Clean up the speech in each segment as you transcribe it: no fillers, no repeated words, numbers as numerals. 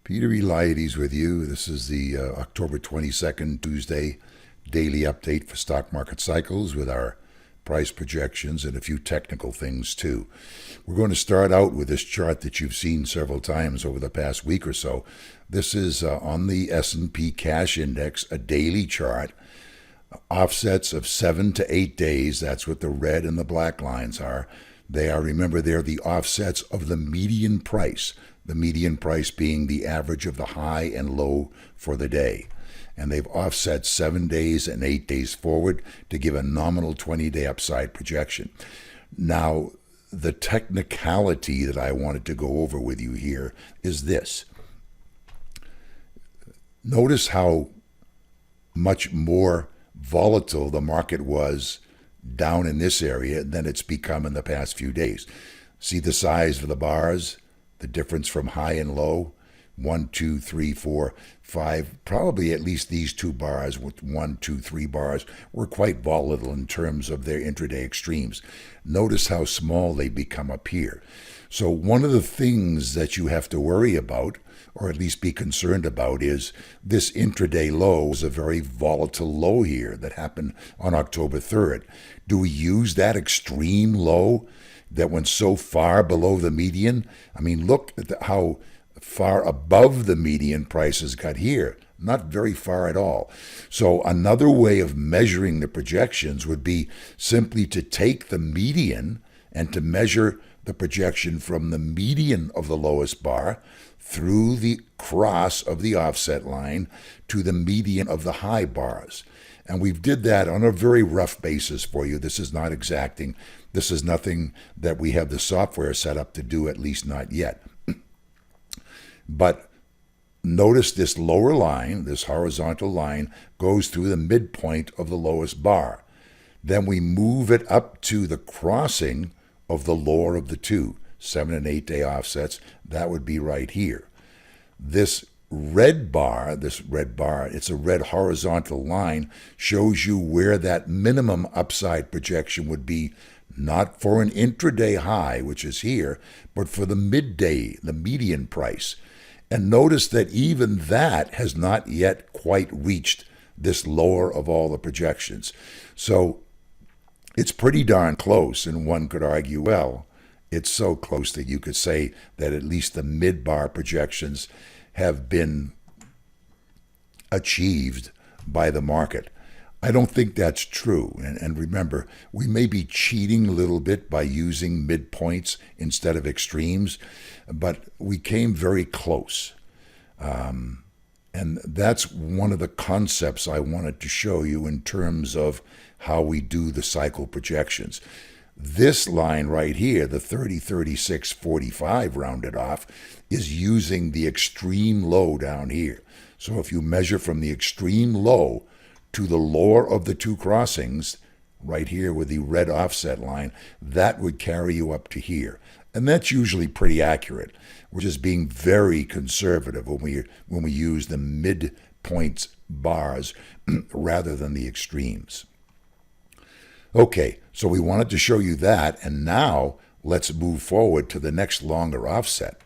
Peter Eliades with you. This is the October 22nd, Tuesday daily update for stock market cycles with our price projections and a few technical things too. We're going to start out with this chart that you've seen several times over the past week or so. This is on the S&P Cash Index, a daily chart. Offsets of 7 to 8 days. That's what the red and the black lines are. Remember, they're the offsets of the median price. The median price being the average of the high and low for the day. And they've offset 7 days and 8 days forward to give a nominal 20-day upside projection. Now, the technicality that I wanted to go over with you here is this. Notice how much more volatile the market was down in this area than it's become in the past few days. See the size of the bars? The difference from high and low, 1, 2, 3, 4, 5, probably at least these two bars with 1, 2, 3 bars were quite volatile in terms of their intraday extremes. Notice how small they become up here. So one of the things that you have to worry about, or at least be concerned about, is this intraday low is a very volatile low here that happened on October 3rd. Do we use that extreme low that went so far below the median? I mean, look at how far above the median prices got here. Not very far at all. So another way of measuring the projections would be simply to take the median and to measure the projection from the median of the lowest bar through the cross of the offset line to the median of the high bars. And we did that on a very rough basis for you. This is not exacting. This is nothing that we have the software set up to do, at least not yet. But notice this lower line, this horizontal line, goes through the midpoint of the lowest bar. Then we move it up to the crossing of the lower of the two, 7 and 8 day offsets. That would be right here. This red bar, it's a red horizontal line, shows you where that minimum upside projection would be, not for an intraday high, which is here, but for the midday, the median price. And notice that even that has not yet quite reached this lower of all the projections. So it's pretty darn close, and one could argue, well, it's so close that you could say that at least the mid-bar projections have been achieved by the market. I don't think that's true. And remember, we may be cheating a little bit by using midpoints instead of extremes, but we came very close. And that's one of the concepts I wanted to show you in terms of how we do the cycle projections. This line right here, the 30, 36, 45 rounded off, is using the extreme low down here. So if you measure from the extreme low to the lower of the two crossings, right here with the red offset line, that would carry you up to here. And that's usually pretty accurate. We're just being very conservative when we use the midpoint bars rather than the extremes. Okay, so we wanted to show you that, and now let's move forward to the next longer offset.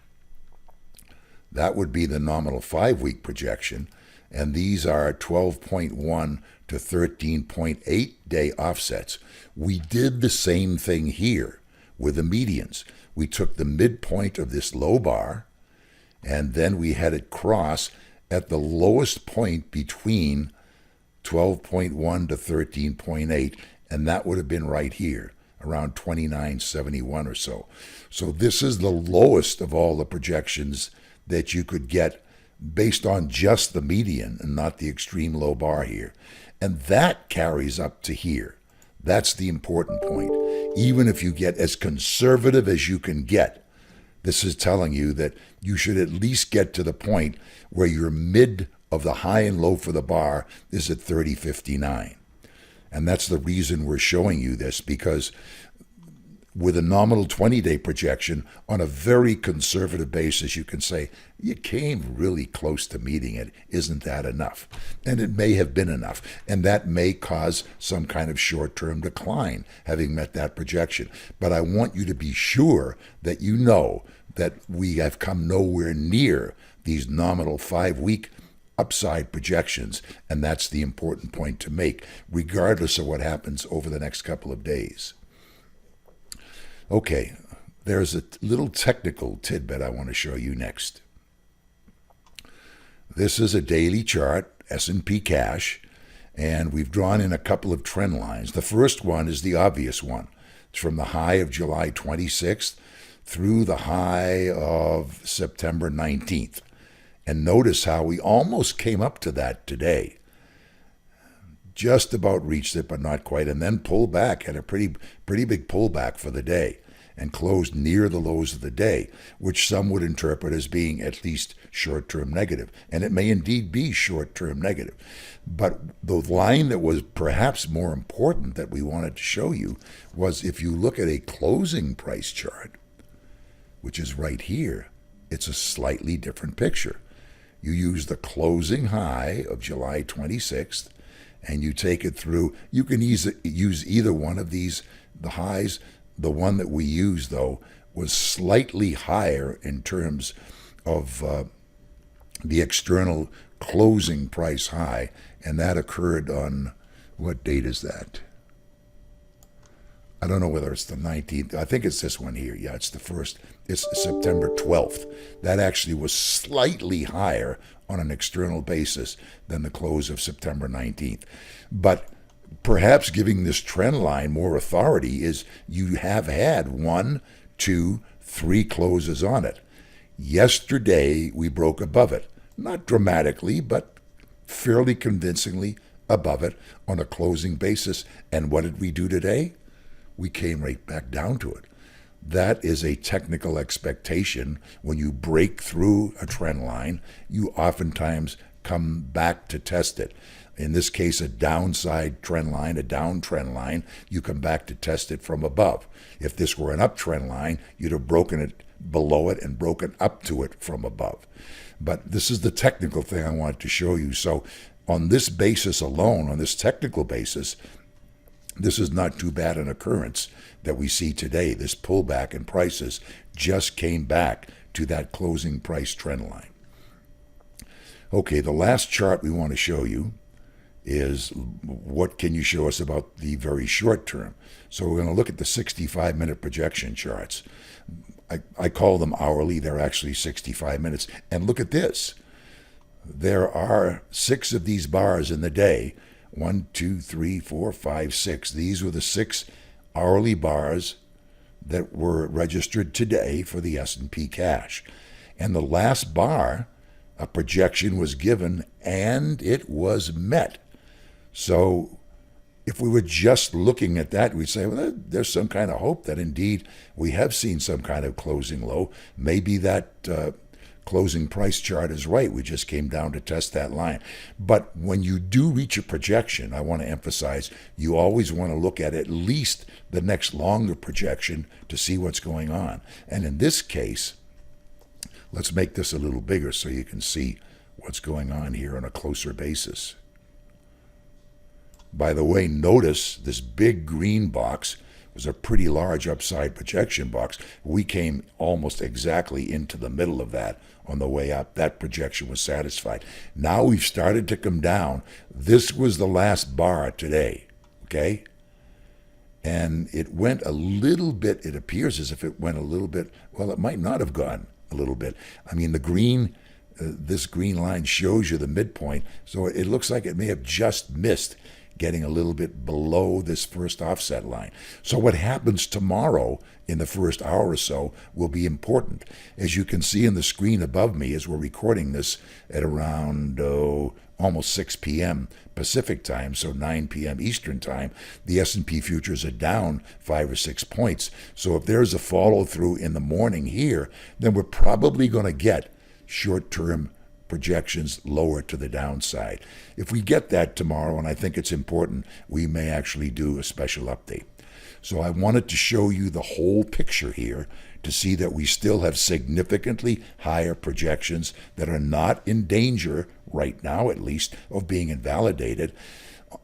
That would be the nominal 5-week projection, and these are 12.1 to 13.8 day offsets. We did the same thing here with the medians. We took the midpoint of this low bar, and then we had it cross at the lowest point between 12.1 to 13.8, and that would have been right here, around 29.71 or so. So this is the lowest of all the projections that you could get based on just the median and not the extreme low bar here. And that carries up to here. That's the important point. Even if you get as conservative as you can get, this is telling you that you should at least get to the point where your mid of the high and low for the bar is at 30.59. And that's the reason we're showing you this, because with a nominal 20-day projection on a very conservative basis, you can say, you came really close to meeting it. Isn't that enough? And it may have been enough. And that may cause some kind of short-term decline, having met that projection. But I want you to be sure that you know that we have come nowhere near these nominal 5-week upside projections. And that's the important point to make, regardless of what happens over the next couple of days. Okay, there's a little technical tidbit I want to show you next. This is a daily chart, S&P cash, and we've drawn in a couple of trend lines. The first one is the obvious one. It's from the high of July 26th through the high of September 19th. And notice how we almost came up to that today. Just about reached it, but not quite, and then pulled back, had a pretty big pullback for the day, and closed near the lows of the day, which some would interpret as being at least short-term negative. And it may indeed be short-term negative. But the line that was perhaps more important that we wanted to show you was if you look at a closing price chart, which is right here, it's a slightly different picture. You use the closing high of July 26th, and you take it through. You can use either one of these, the highs. The one that we used, though, was slightly higher in terms of the external closing price high, and that occurred on, what date is that? I don't know whether it's the 19th. I think it's this one here. Yeah, it's the first. It's September 12th. That actually was slightly higher on an external basis than the close of September 19th. But perhaps giving this trend line more authority is you have had 1, 2, 3 closes on it. Yesterday, we broke above it. Not dramatically, but fairly convincingly above it on a closing basis. And what did we do today? We came right back down to it. That is a technical expectation. When you break through a trend line, you oftentimes come back to test it. In this case, a downside trend line, a down trend line, you come back to test it from above. If this were an uptrend line, you'd have broken it below it and broken up to it from above. But this is the technical thing I wanted to show you. So on this basis alone, on this technical basis, this is not too bad an occurrence that we see today. This pullback in prices just came back to that closing price trend line. Okay, the last chart we want to show you is what can you show us about the very short term. So we're going to look at the 65-minute projection charts. I call them hourly. They're actually 65 minutes. And look at this. There are 6 of these bars in the day. 1, 2, 3, 4, 5, 6. These were the 6 hourly bars that were registered today for the S&P cash. And the last bar, a projection was given, and it was met. So if we were just looking at that, we'd say, well, there's some kind of hope that indeed we have seen some kind of closing low. Maybe that closing price chart is right. We just came down to test that line. But when you do reach a projection, I want to emphasize, you always want to look at least the next longer projection to see what's going on. And in this case, let's make this a little bigger so you can see what's going on here on a closer basis. By the way, notice this big green box was a pretty large upside projection box. We came almost exactly into the middle of that on the way up. That projection was satisfied. Now we've started to come down. This was the last bar today, okay? And it went a little bit, it appears as if it went a little bit, well, it might not have gone a little bit. I mean, the green, this green line shows you the midpoint, so it looks like it may have just missed getting a little bit below this first offset line. So what happens tomorrow in the first hour or so will be important. As you can see in the screen above me as we're recording this at around almost 6 p.m. Pacific time, so 9 p.m. Eastern time, the S&P futures are down 5 or 6 points. So if there's a follow-through in the morning here, then we're probably going to get short-term projections lower to the downside. If we get that tomorrow, and I think it's important, we may actually do a special update. So I wanted to show you the whole picture here to see that we still have significantly higher projections that are not in danger right now, at least, of being invalidated.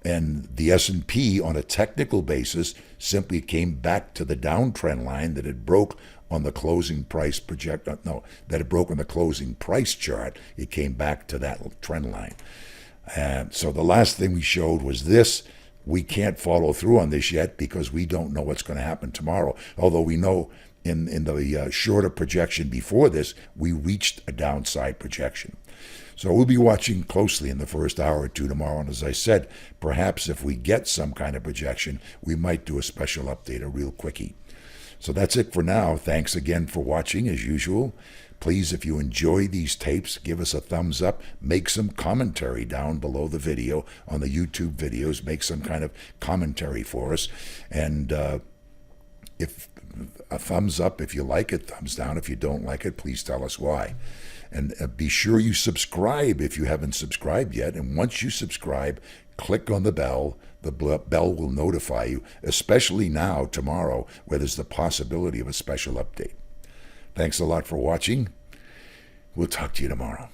And the S&P on a technical basis simply came back to the downtrend line that it broke on the closing price that it broke on the closing price chart. It came back to that trend line. And so the last thing we showed was this. We can't follow through on this yet because we don't know what's going to happen tomorrow. Although we know in the shorter projection before this, we reached a downside projection. So we'll be watching closely in the first hour or two tomorrow. And as I said, perhaps if we get some kind of projection, we might do a special update, a real quickie. So that's it for now. Thanks again for watching as usual. Please, if you enjoy these tapes, give us a thumbs up. Make some commentary down below the video on the YouTube videos. Make some kind of commentary for us. And if a thumbs up if you like it, thumbs down if you don't like it, please tell us why. And be sure you subscribe if you haven't subscribed yet. And once you subscribe, click on the bell. The bell will notify you, especially now, tomorrow, where there's the possibility of a special update. Thanks a lot for watching. We'll talk to you tomorrow.